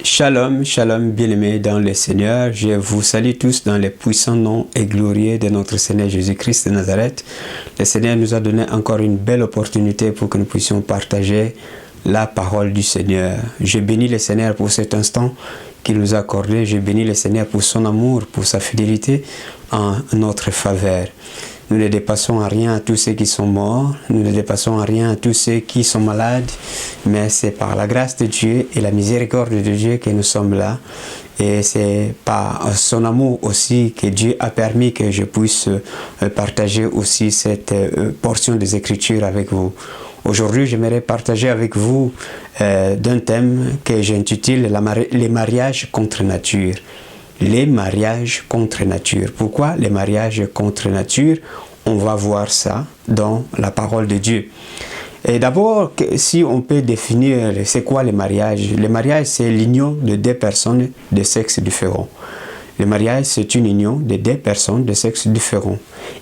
Shalom, shalom, bien-aimés dans le Seigneur. Je vous salue tous dans les puissants noms et glorieux de notre Seigneur Jésus-Christ de Nazareth. Le Seigneur nous a donné encore une belle opportunité pour que nous puissions partager la parole du Seigneur. Je bénis le Seigneur pour cet instant qu'il nous a accordé. Je bénis le Seigneur pour son amour, pour sa fidélité en notre faveur. Nous ne dépassons à rien à tous ceux qui sont morts, nous ne dépassons à rien à tous ceux qui sont malades, mais c'est par la grâce de Dieu et la miséricorde de Dieu que nous sommes là. Et c'est par son amour aussi que Dieu a permis que je puisse partager aussi cette portion des Écritures avec vous. Aujourd'hui, j'aimerais partager avec vous d'un thème que j'intitule les mariages contre nature. Les mariages contre nature. Pourquoi les mariages contre nature? On va voir ça dans la parole de Dieu. Et d'abord, si on peut définir c'est quoi les mariages? Le mariage, c'est l'union de deux personnes de sexe différent. Le mariage, c'est une union de deux personnes de sexe différent.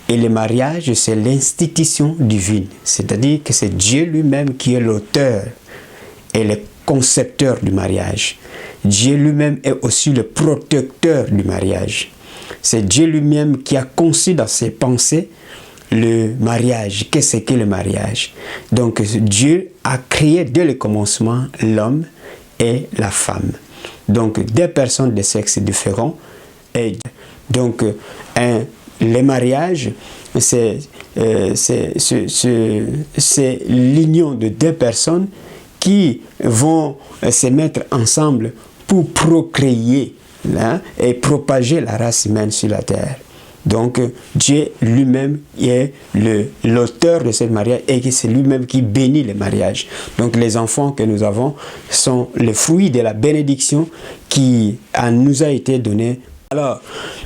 Et le mariage, c'est l'institution divine. C'est-à-dire que c'est Dieu lui-même qui est l'auteur et le concepteur du mariage. Dieu lui-même est aussi le protecteur du mariage. C'est Dieu lui-même qui a conçu dans ses pensées le mariage. Qu'est-ce que le mariage? Donc Dieu a créé dès le commencement l'homme et la femme. Donc deux personnes de sexe différents. Et donc les mariages, c'est l'union de deux personnes qui vont se mettre ensemble pour procréer et propager la race humaine sur la terre. Donc Dieu lui-même est l'auteur de ce mariage et c'est lui-même qui bénit le mariage. Donc les enfants que nous avons sont le fruit de la bénédiction qui nous a été donnée. Alors,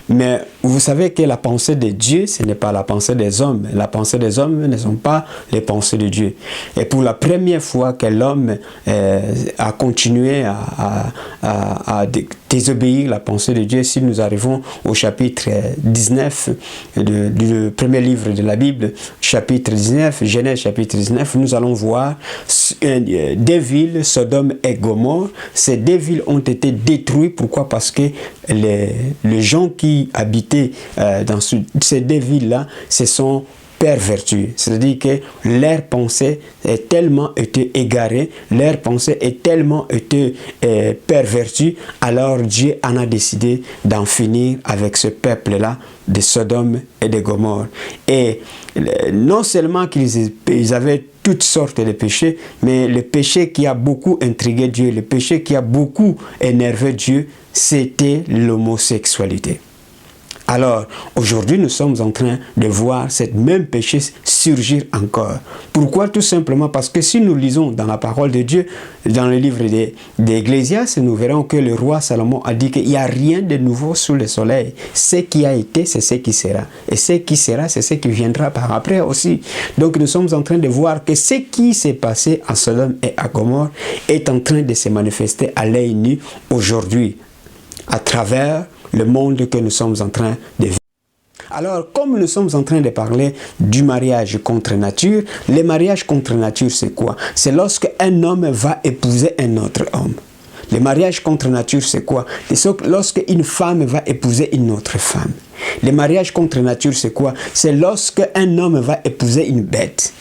mais vous savez que la pensée de Dieu, ce n'est pas la pensée des hommes. La pensée des hommes ne sont pas les pensées de Dieu. Et pour la première fois que l'homme a continué à désobéir la pensée de Dieu, si nous arrivons au chapitre 19 du premier livre de la Bible, chapitre 19, Genèse chapitre 19, nous allons voir des villes, Sodome et Gomorrhe. Ces deux villes ont été détruites. Pourquoi? Parce que les gens qui habitaient dans ces deux villes-là se sont pervertis. C'est-à-dire que leur pensée est tellement été égarée, leur pensée est tellement été pervertie, alors Dieu en a décidé d'en finir avec ce peuple-là de Sodome et de Gomorrhe. Et non seulement qu'ils avaient toutes sortes de péchés, mais le péché qui a beaucoup intrigué Dieu, le péché qui a beaucoup énervé Dieu, c'était l'homosexualité. Alors, aujourd'hui, nous sommes en train de voir ce même péché surgir encore. Pourquoi? Tout simplement parce que si nous lisons dans la parole de Dieu, dans le livre d'Ecclésiaste, nous verrons que le roi Salomon a dit qu'il n'y a rien de nouveau sous le soleil. Ce qui a été, c'est ce qui sera. Et ce qui sera, c'est ce qui viendra par après aussi. Donc, nous sommes en train de voir que ce qui s'est passé à Sodome et à Gomorrhe est en train de se manifester à l'œil nu aujourd'hui, à travers le monde que nous sommes en train de vivre. Alors, comme nous sommes en train de parler du mariage contre nature, le mariage contre nature, c'est quoi? C'est lorsque un homme va épouser un autre homme. Le mariage contre nature, c'est quoi? C'est lorsque une femme va épouser une autre femme. Le mariage contre nature, c'est quoi? C'est lorsque un homme va épouser une bête.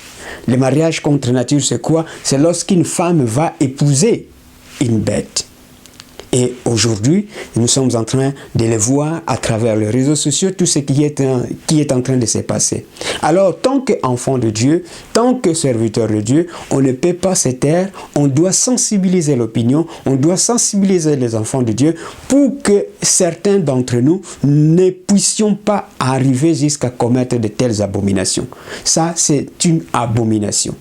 Le mariage contre nature, c'est quoi? C'est lorsqu'une femme va épouser une bête. Et aujourd'hui, nous sommes en train de le voir à travers les réseaux sociaux, tout ce qui est en train de se passer. Alors, tant qu'enfant de Dieu, tant que serviteur de Dieu, on ne peut pas se taire, on doit sensibiliser l'opinion, on doit sensibiliser les enfants de Dieu pour que certains d'entre nous ne puissions pas arriver jusqu'à commettre de telles abominations. Ça, c'est une abomination.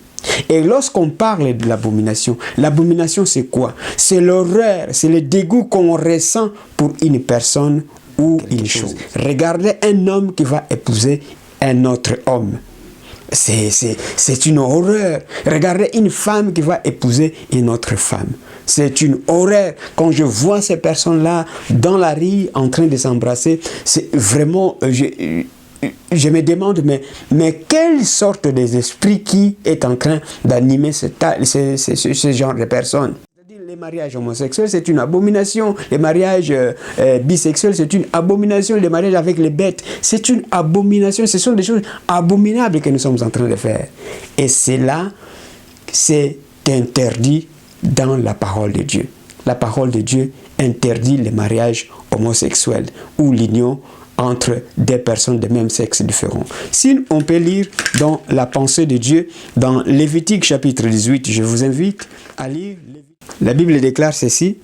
Et lorsqu'on parle de l'abomination, l'abomination c'est quoi? C'est l'horreur, c'est le dégoût qu'on ressent pour une personne ou une chose. Regardez un homme qui va épouser un autre homme. C'est une horreur. Regardez une femme qui va épouser une autre femme. C'est une horreur. Quand je vois ces personnes-là dans la rue en train de s'embrasser, c'est vraiment... Je me demande, mais quelle sorte d'esprit qui est en train d'animer ce genre de personnes? Les mariages homosexuels, c'est une abomination. Les mariages bisexuels, c'est une abomination. Les mariages avec les bêtes, c'est une abomination. Ce sont des choses abominables que nous sommes en train de faire. Et cela, c'est interdit dans la parole de Dieu. La parole de Dieu interdit les mariages homosexuels ou l'union entre des personnes de même sexe différent. Si on peut lire dans la pensée de Dieu, dans Lévitique chapitre 18, je vous invite à lire. La Bible déclare ceci,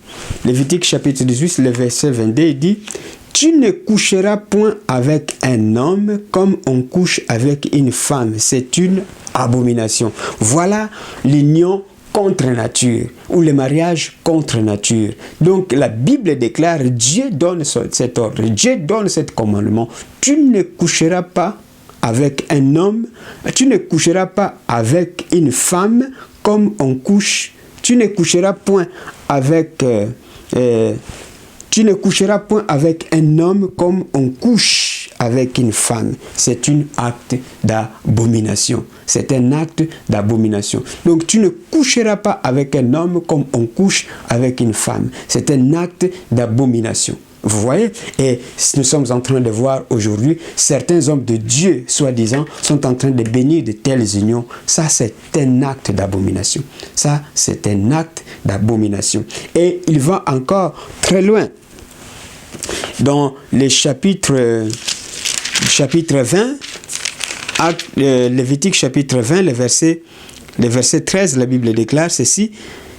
Lévitique chapitre 18, le verset 22, il dit « Tu ne coucheras point avec un homme comme on couche avec une femme, c'est une abomination. » Voilà l'union contre nature, ou le mariage contre nature. Donc la Bible déclare, Dieu donne cet ordre, Dieu donne cet commandement. Tu ne coucheras pas avec un homme, tu ne coucheras pas avec une femme comme on couche, tu ne coucheras point avec tu ne coucheras point avec un homme comme on couche avec une femme. C'est un acte d'abomination. C'est un acte d'abomination. Donc tu ne coucheras pas avec un homme comme on couche avec une femme. C'est un acte d'abomination. Vous voyez? Et nous sommes en train de voir aujourd'hui, certains hommes de Dieu, soi-disant, sont en train de bénir de telles unions. Ça, c'est un acte d'abomination. Ça, c'est un acte d'abomination. Et il va encore très loin. Dans les chapitre 20, Lévitique chapitre 20, le verset 13, la Bible déclare ceci.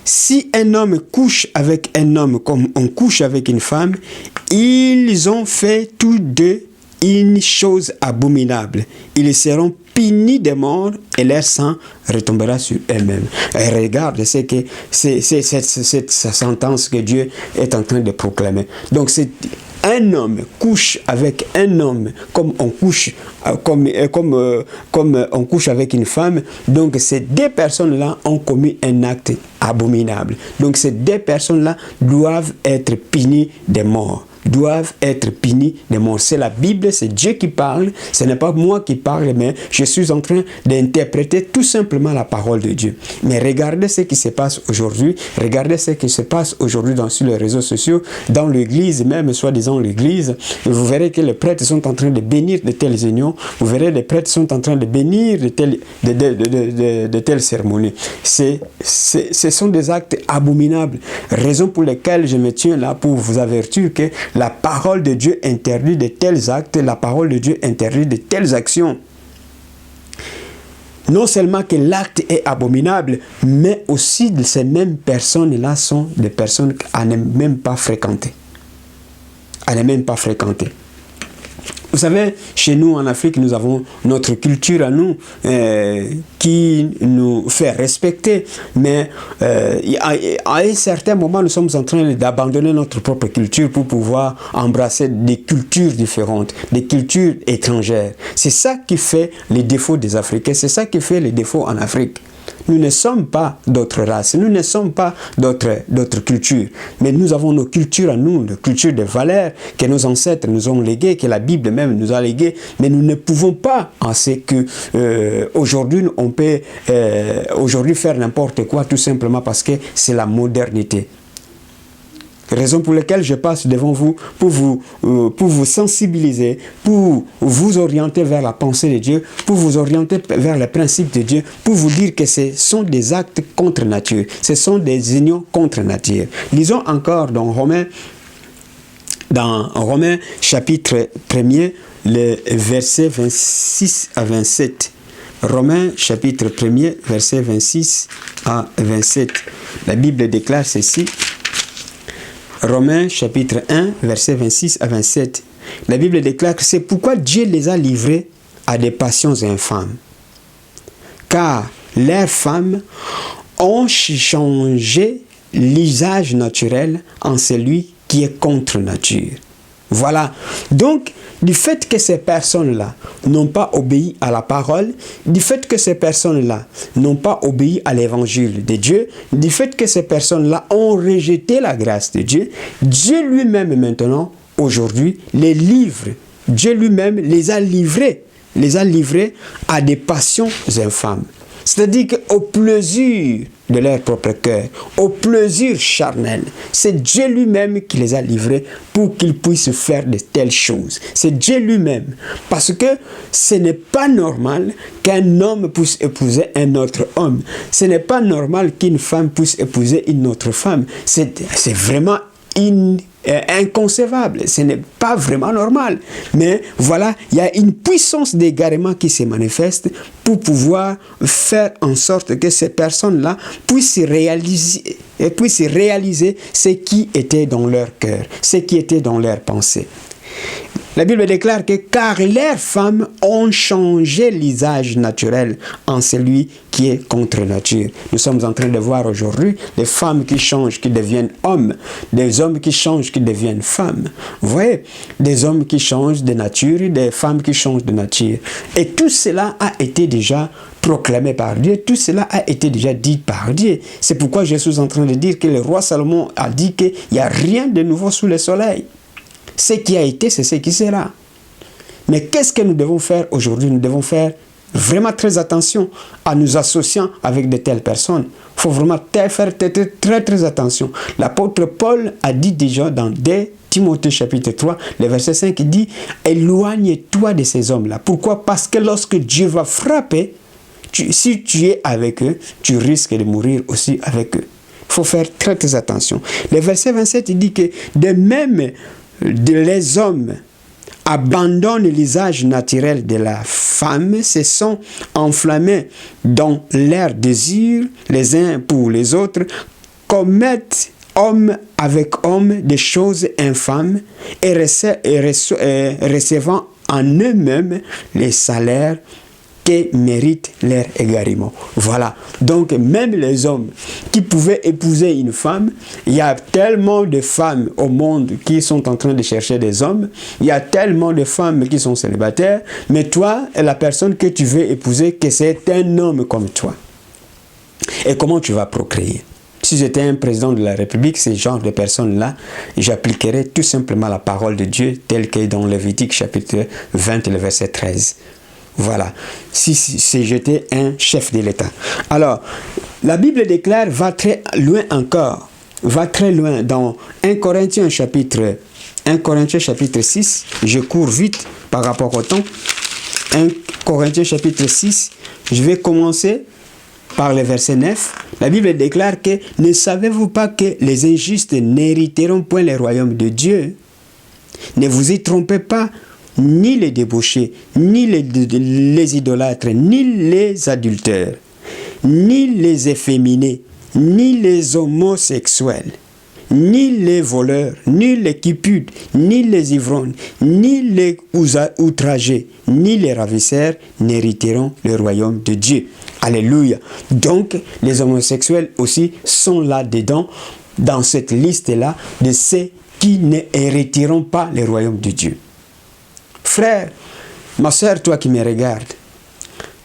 Si un homme couche avec un homme comme on couche avec une femme, ils ont fait tous deux une chose abominable. Ils seront punis de mort et leur sang retombera sur eux-mêmes. Et regarde, c'est cette sentence que Dieu est en train de proclamer. Donc c'est un homme couche avec un homme comme on couche comme on couche avec une femme. Donc ces deux personnes-là ont commis un acte abominable. Donc ces deux personnes-là doivent être punies de mort. Doivent être punis de mort. C'est la Bible, c'est Dieu qui parle, ce n'est pas moi qui parle, mais je suis en train d'interpréter tout simplement la parole de Dieu. Mais regardez ce qui se passe aujourd'hui, regardez ce qui se passe aujourd'hui sur les réseaux sociaux, dans l'église, même soi-disant l'église, vous verrez que les prêtres sont en train de bénir de telles unions, vous verrez les prêtres sont en train de bénir de telles cérémonies. Ce sont des actes abominables, raison pour lesquelles je me tiens là pour vous avertir que la parole de Dieu interdit de tels actes, la parole de Dieu interdit de telles actions. Non seulement que l'acte est abominable, mais aussi ces mêmes personnes-là sont des personnes à ne même pas fréquenter. À ne même pas fréquenter. Vous savez, chez nous en Afrique, nous avons notre culture à nous qui nous fait respecter. Mais à un certain moment, nous sommes en train d'abandonner notre propre culture pour pouvoir embrasser des cultures différentes, des cultures étrangères. C'est ça qui fait les défauts des Africains, c'est ça qui fait les défauts en Afrique. Nous ne sommes pas d'autres races, nous ne sommes pas d'autres cultures, mais nous avons nos cultures à nous, nos cultures de valeurs que nos ancêtres nous ont léguées, que la Bible même nous a léguées, mais nous ne pouvons pas penser que aujourd'hui on peut aujourd'hui faire n'importe quoi tout simplement parce que c'est la modernité. Raison pour laquelle je passe devant vous pour vous sensibiliser, pour vous orienter vers la pensée de Dieu, pour vous orienter vers les principes de Dieu, pour vous dire que ce sont des actes contre nature, ce sont des unions contre nature. Lisons encore dans Romains chapitre 1er, le verset 26 à 27. Romains chapitre 1er, verset 26 à 27. La Bible déclare ceci. Romains chapitre 1, verset 26 à 27. La Bible déclare que c'est pourquoi Dieu les a livrés à des passions infâmes. Car leurs femmes ont changé l'usage naturel en celui qui est contre nature. Voilà. Donc, du fait que ces personnes-là n'ont pas obéi à la parole, du fait que ces personnes-là n'ont pas obéi à l'évangile de Dieu, du fait que ces personnes-là ont rejeté la grâce de Dieu, Dieu lui-même maintenant, aujourd'hui, les livre. Dieu lui-même les a livrés à des passions infâmes. C'est-à-dire qu'au plaisir de leur propre cœur, au plaisir charnel, c'est Dieu lui-même qui les a livrés pour qu'ils puissent faire de telles choses. C'est Dieu lui-même. Parce que ce n'est pas normal qu'un homme puisse épouser un autre homme. Ce n'est pas normal qu'une femme puisse épouser une autre femme. C'est vraiment inconcevable, ce n'est pas vraiment normal. Mais voilà, il y a une puissance d'égarement qui se manifeste pour pouvoir faire en sorte que ces personnes-là puissent réaliser ce qui était dans leur cœur, ce qui était dans leur pensée. La Bible déclare que car leurs femmes ont changé l'usage naturel en celui qui est contre nature. Nous sommes en train de voir aujourd'hui des femmes qui changent, qui deviennent hommes, des hommes qui changent, qui deviennent femmes. Vous voyez, des hommes qui changent de nature, des femmes qui changent de nature. Et tout cela a été déjà proclamé par Dieu, tout cela a été déjà dit par Dieu. C'est pourquoi je suis en train de dire que le roi Salomon a dit qu'il n'y a rien de nouveau sous le soleil. Ce qui a été, c'est ce qui sera. Mais qu'est-ce que nous devons faire aujourd'hui? Nous devons faire vraiment très attention à nous associant avec de telles personnes. Il faut vraiment faire très attention. L'apôtre Paul a dit déjà dans 2 Timothée chapitre 3, le verset 5, il dit « Éloigne-toi de ces hommes-là ». Pourquoi? Parce que lorsque Dieu va frapper, si tu es avec eux, tu risques de mourir aussi avec eux. Il faut faire très attention. Le verset 27, il dit que de même, les hommes abandonnent l'usage naturel de la femme, se sont enflammés dans leurs désirs, les uns pour les autres, commettent homme avec homme des choses infâmes et recevant en eux-mêmes les salaires que méritent leur égarement. Voilà. Donc, même les hommes qui pouvaient épouser une femme, il y a tellement de femmes au monde qui sont en train de chercher des hommes, il y a tellement de femmes qui sont célibataires, mais toi, la personne que tu veux épouser, que c'est un homme comme toi. Et comment tu vas procréer? Si j'étais un président de la République, ce genre de personnes-là, j'appliquerais tout simplement la parole de Dieu telle qu'elle est dans Lévitique chapitre 20, le verset 13. Voilà, si j'étais un chef de l'État. Alors, la Bible déclare, va très loin encore, va très loin dans 1 Corinthiens chapitre 6, je cours vite par rapport au temps. 1 Corinthiens chapitre 6, je vais commencer par le verset 9. La Bible déclare que ne savez-vous pas que les injustes n'hériteront point le royaume de Dieu? Ne vous y trompez pas. Ni les débauchés, ni les idolâtres, ni les adultères, ni les efféminés, ni les homosexuels, ni les voleurs, ni les cupides, ni les ivrognes, ni les outragés, ni les ravisseurs n'hériteront le royaume de Dieu. Alléluia. Donc, les homosexuels aussi sont là-dedans, dans cette liste-là, de ceux qui ne hériteront pas le royaume de Dieu. Frère, ma soeur, toi qui me regardes,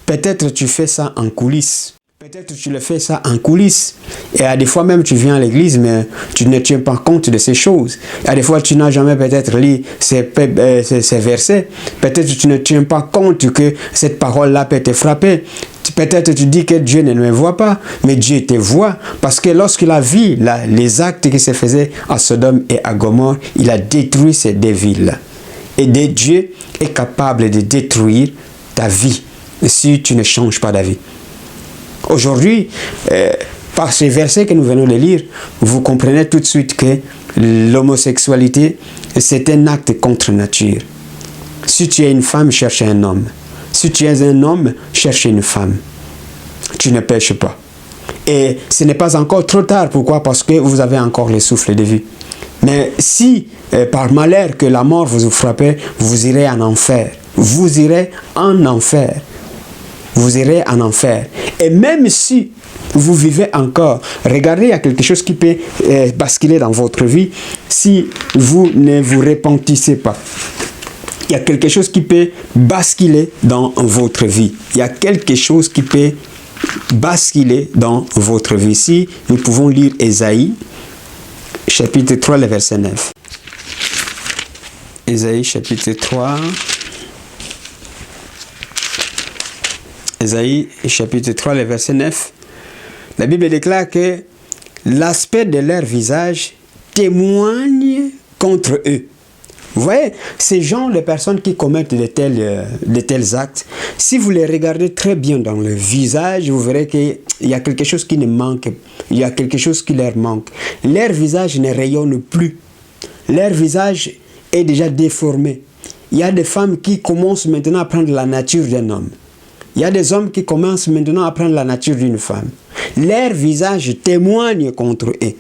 peut-être tu fais ça en coulisses. Peut-être tu le fais ça en coulisses. Et à des fois même tu viens à l'église, mais tu ne tiens pas compte de ces choses. Et à des fois tu n'as jamais peut-être lu ces versets. Peut-être tu ne tiens pas compte que cette parole-là peut te frapper. Peut-être tu dis que Dieu ne me voit pas, mais Dieu te voit. Parce que lorsqu'il a vu les actes qui se faisaient à Sodome et à Gomorrhe, il a détruit ces deux villes. Et Dieu est capable de détruire ta vie si tu ne changes pas d'avis. Aujourd'hui, par ces versets que nous venons de lire, vous comprenez tout de suite que l'homosexualité, c'est un acte contre nature. Si tu es une femme, cherche un homme. Si tu es un homme, cherche une femme. Tu ne pêches pas. Et ce n'est pas encore trop tard. Pourquoi? Parce que vous avez encore le souffle de vie. Mais si, par malheur que la mort vous frappait, vous irez en enfer. Vous irez en enfer. Vous irez en enfer. Et même si vous vivez encore, regardez, il y a quelque chose qui peut basculer dans votre vie si vous ne vous repentissez pas. Il y a quelque chose qui peut basculer dans votre vie. Il y a quelque chose qui peut basculer dans votre vie. Si nous pouvons lire Ésaïe, chapitre 3, le verset 9. Ésaïe, chapitre 3. Ésaïe chapitre 3, le verset 9. La Bible déclare que l'aspect de leur visage témoigne contre eux. Vous voyez, ces gens, les personnes qui commettent de tels actes, si vous les regardez très bien dans le visage, vous verrez qu'il y a quelque chose qui ne manque, il y a quelque chose qui leur manque. Leur visage ne rayonne plus. Leur visage est déjà déformé. Il y a des femmes qui commencent maintenant à prendre la nature d'un homme. Il y a des hommes qui commencent maintenant à prendre la nature d'une femme. Leur visage témoigne contre eux.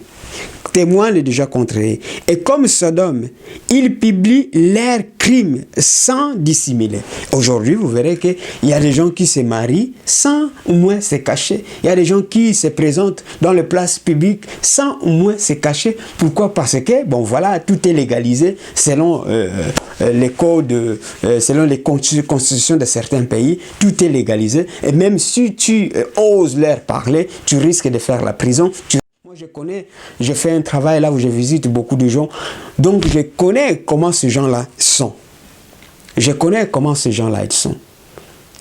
Témoigne déjà contre eux. Et comme Sodome, ils publient leurs crimes sans dissimuler. Aujourd'hui, vous verrez qu'il y a des gens qui se marient sans au moins se cacher. Il y a des gens qui se présentent dans les places publiques sans au moins se cacher. Pourquoi? Parce que, bon voilà, tout est légalisé selon les codes, selon les constitutions de certains pays. Tout est légalisé. Et même si tu oses leur parler, tu risques de faire la prison. Moi, je fais un travail là où je visite beaucoup de gens, donc je connais comment ces gens-là sont. Je connais comment ces gens-là sont.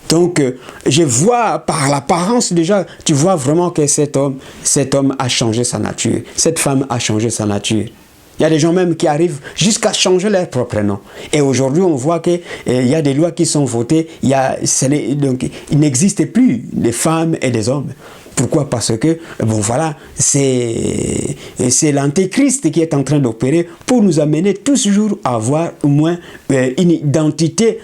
Donc, je vois par l'apparence déjà, tu vois vraiment que cet homme a changé sa nature. Cette femme a changé sa nature. Il y a des gens même qui arrivent jusqu'à changer leur propre nom. Et aujourd'hui, on voit qu'il y a des lois qui sont votées. Donc, il n'existe plus de femmes et des hommes. Pourquoi? Parce que, bon voilà, c'est l'antéchrist qui est en train d'opérer pour nous amener toujours à avoir au moins une identité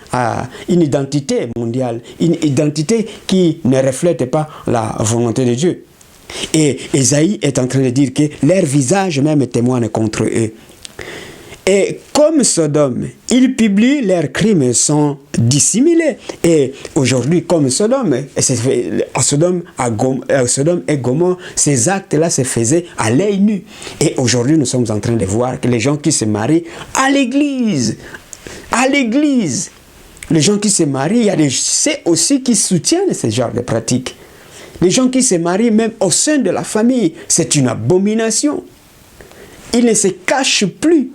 mondiale, une identité qui ne reflète pas la volonté de Dieu. Et Ésaïe est en train de dire que leur visage même témoigne contre eux. Et comme Sodome, ils publient leurs crimes sans dissimuler. Et aujourd'hui, comme Sodome, Sodome et Gomorrhe, ces actes-là se faisaient à l'œil nu. Et aujourd'hui, nous sommes en train de voir que les gens qui se marient à l'église, les gens qui se marient, il y a des c'est aussi qui soutiennent ce genre de pratiques. Les gens qui se marient même au sein de la famille, c'est une abomination. Ils ne se cachent plus.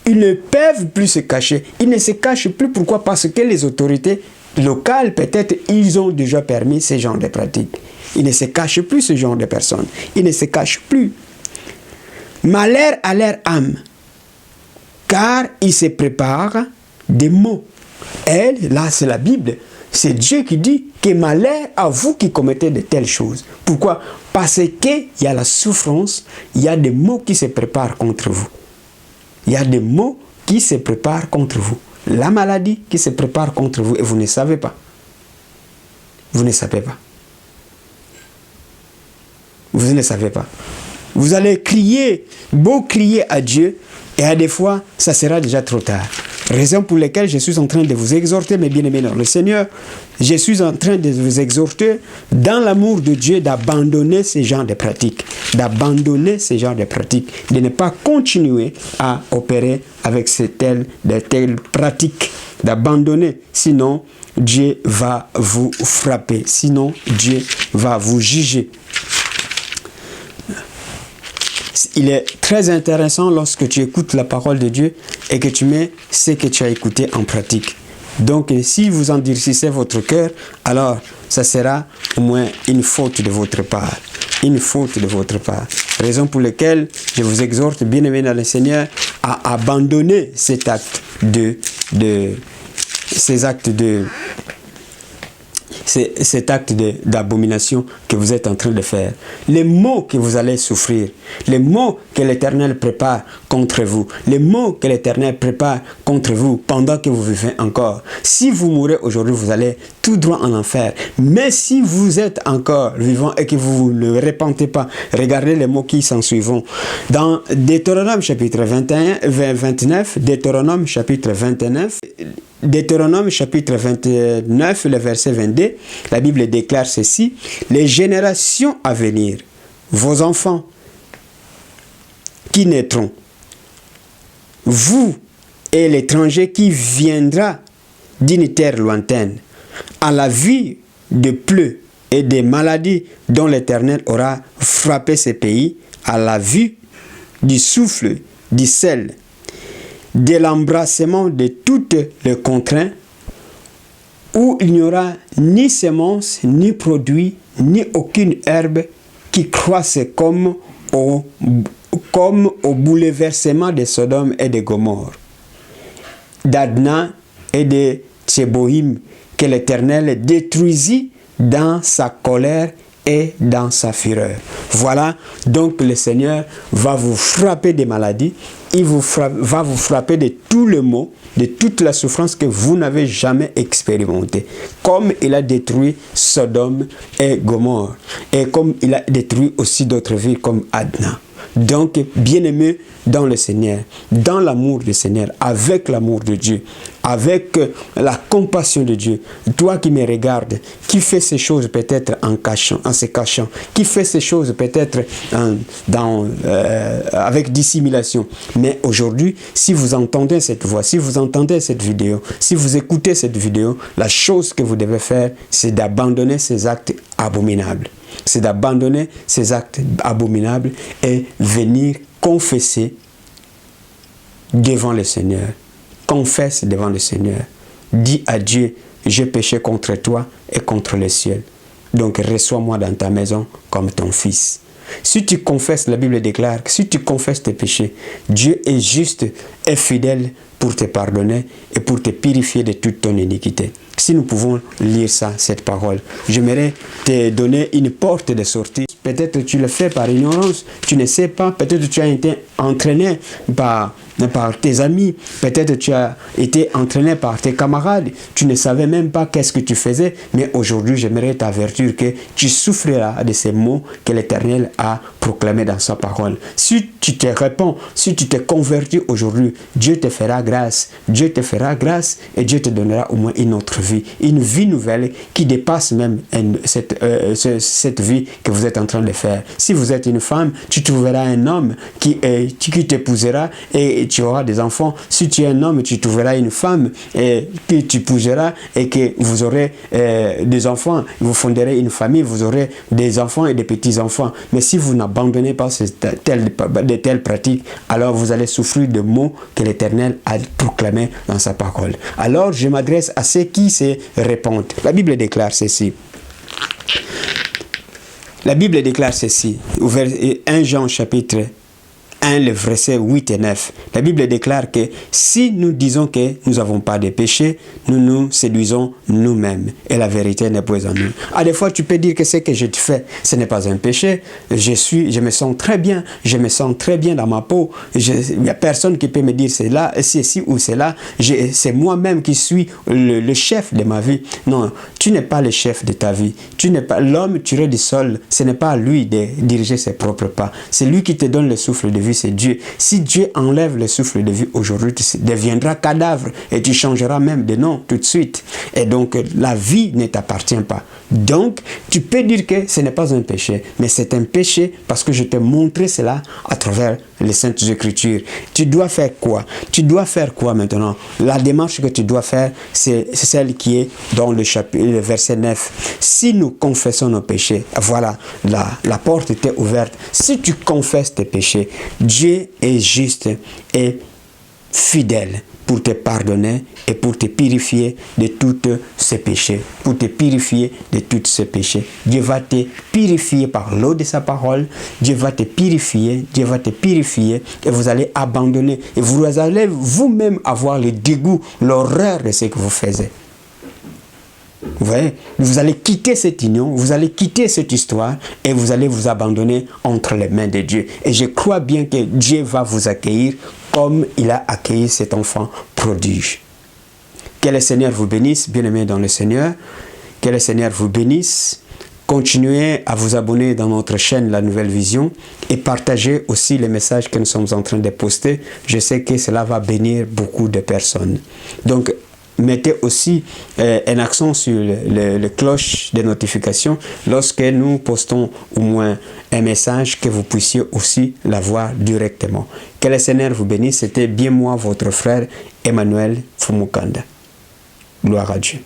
Ils ne peuvent plus se cacher. Ils ne se cachent plus. Pourquoi? Parce que les autorités locales, peut-être, ils ont déjà permis ce genre de pratiques. Ils ne se cachent plus, ce genre de personnes. Ils ne se cachent plus. Malheur à leur âme, car ils se préparent des maux. Elle, là, c'est la Bible. C'est Dieu qui dit que malheur à vous qui commettez de telles choses. Pourquoi? Parce qu'il y a la souffrance, il y a des maux qui se préparent contre vous. Il y a des maux qui se préparent contre vous. La maladie qui se prépare contre vous et vous ne savez pas. Vous ne savez pas. Vous ne savez pas. Vous allez crier, beau crier à Dieu, et à des fois, ça sera déjà trop tard. Raison pour laquelle je suis en train de vous exhorter, mes bien-aimés dans le Seigneur, je suis en train de vous exhorter dans l'amour de Dieu d'abandonner ce genre de pratiques, d'abandonner ce genre de pratiques, de ne pas continuer à opérer avec de telles pratiques, d'abandonner, sinon Dieu va vous frapper, sinon Dieu va vous juger. Il est très intéressant lorsque tu écoutes la parole de Dieu et que tu mets ce que tu as écouté en pratique. Donc, si vous endurcissez votre cœur, alors ça sera au moins une faute de votre part. Une faute de votre part. Raison pour laquelle je vous exhorte, bien-aimés dans le Seigneur, à abandonner cet acte cet acte d'abomination que vous êtes en train de faire. Les maux que vous allez souffrir, les maux que l'Éternel prépare contre vous, les maux que l'Éternel prépare contre vous pendant que vous vivez encore. Si vous mourrez aujourd'hui, vous allez tout droit en enfer. Mais si vous êtes encore vivant et que vous ne repentez pas, regardez les mots qui s'en suivront. Dans Deutéronome chapitre 29, Deutéronome chapitre 29, Deutéronome chapitre 29, le verset 22, la Bible déclare ceci: les générations à venir, vos enfants qui naîtront, vous et l'étranger qui viendra d'une terre lointaine, à la vue de pleux et des maladies dont l'Éternel aura frappé ces pays, à la vue du souffle, du sel, de l'embrassement de toutes les contraintes où il n'y aura ni semence, ni produit, ni aucune herbe qui croisse comme au bouleversement de Sodome et de Gomorrhe, d'Adna et de Tséboïm, que l'Éternel détruisit dans sa colère et dans sa fureur. Voilà, donc le Seigneur va vous frapper des maladies, il va vous frapper de tout le maux, de toute la souffrance que vous n'avez jamais expérimentée, comme il a détruit Sodome et Gomorrhe, et comme il a détruit aussi d'autres villes comme Adna. Donc, bien-aimé dans le Seigneur, dans l'amour du Seigneur, avec l'amour de Dieu, avec la compassion de Dieu, toi qui me regardes, qui fait ces choses peut-être en se cachant, qui fait ces choses peut-être avec dissimulation. Mais aujourd'hui, si vous entendez cette voix, si vous entendez cette vidéo, si vous écoutez cette vidéo, la chose que vous devez faire, c'est d'abandonner ces actes abominables. C'est d'abandonner ces actes abominables et venir confesser devant le Seigneur. Confesse devant le Seigneur. Dis à Dieu, j'ai péché contre toi et contre le ciel. Donc reçois-moi dans ta maison comme ton fils. Si tu confesses, la Bible déclare que si tu confesses tes péchés, Dieu est juste et fidèle pour te pardonner et pour te purifier de toute ton iniquité. Si nous pouvons lire ça, cette parole, j'aimerais te donner une porte de sortie. Peut-être tu le fais par ignorance, tu ne sais pas, peut-être tu as été entraîné par tes amis, peut-être tu as été entraîné par tes camarades, tu ne savais même pas qu'est-ce que tu faisais, mais aujourd'hui j'aimerais t'avertir que tu souffriras de ces mots que l'Éternel a proclamés dans sa parole. Si tu te réponds, si tu te convertis aujourd'hui, Dieu te fera grâce, Dieu te fera grâce et Dieu te donnera au moins une autre vie, une vie nouvelle qui dépasse même cette vie que vous êtes en train de faire. Si vous êtes une femme, tu trouveras un homme qui t'épousera et tu auras des enfants. Si tu es un homme, tu trouveras une femme que tu épouseras et que vous aurez des enfants. Vous fonderez une famille, vous aurez des enfants et des petits-enfants. Mais si vous n'abandonnez pas de telles pratiques, alors vous allez souffrir de maux que l'Éternel a proclamés dans sa parole. Alors je m'adresse à ceux qui se répandent. La Bible déclare ceci. La Bible déclare ceci, 1 Jean chapitre 1, le verset 8 et 9. La Bible déclare que si nous disons que nous n'avons pas de péché, nous nous séduisons nous-mêmes et la vérité n'est pas en nous. Ah, des fois, tu peux dire que ce que je te fais, ce n'est pas un péché. Je me sens très bien, je me sens très bien dans ma peau. Il n'y a personne qui peut me dire c'est là, c'est ici ou c'est là. C'est moi-même qui suis le chef de ma vie. Non, tu n'es pas le chef de ta vie. Tu n'es pas l'homme tiré du sol. Ce n'est pas à lui de diriger ses propres pas. C'est lui qui te donne le souffle de vie. C'est Dieu. Si Dieu enlève le souffle de vie aujourd'hui, tu deviendras cadavre et tu changeras même de nom tout de suite. Et donc, la vie ne t'appartient pas. Donc, tu peux dire que ce n'est pas un péché, mais c'est un péché parce que je t'ai montré cela à travers les Saintes Écritures. Tu dois faire quoi? Tu dois faire quoi maintenant? La démarche que tu dois faire, c'est celle qui est dans le verset 9. Si nous confessons nos péchés, voilà, la porte était ouverte. Si tu confesses tes péchés, Dieu est juste et fidèle pour te pardonner et pour te purifier de tous ces péchés. Pour te purifier de tous ces péchés. Dieu va te purifier par l'eau de sa parole. Dieu va te purifier. Dieu va te purifier. Et vous allez abandonner. Et vous allez vous-même avoir le dégoût, l'horreur de ce que vous faites. Vous voyez, vous allez quitter cette union, vous allez quitter cette histoire et vous allez vous abandonner entre les mains de Dieu. Et je crois bien que Dieu va vous accueillir comme il a accueilli cet enfant prodige. Que le Seigneur vous bénisse, bien-aimés dans le Seigneur. Que le Seigneur vous bénisse. Continuez à vous abonner dans notre chaîne La Nouvelle Vision et partagez aussi les messages que nous sommes en train de poster. Je sais que cela va bénir beaucoup de personnes. Donc, mettez aussi un accent sur le cloche de notification lorsque nous postons au moins un message, que vous puissiez aussi l'avoir directement. Que le Seigneur vous bénisse. C'était bien moi, votre frère Emmanuel Fumukanda. Gloire à Dieu.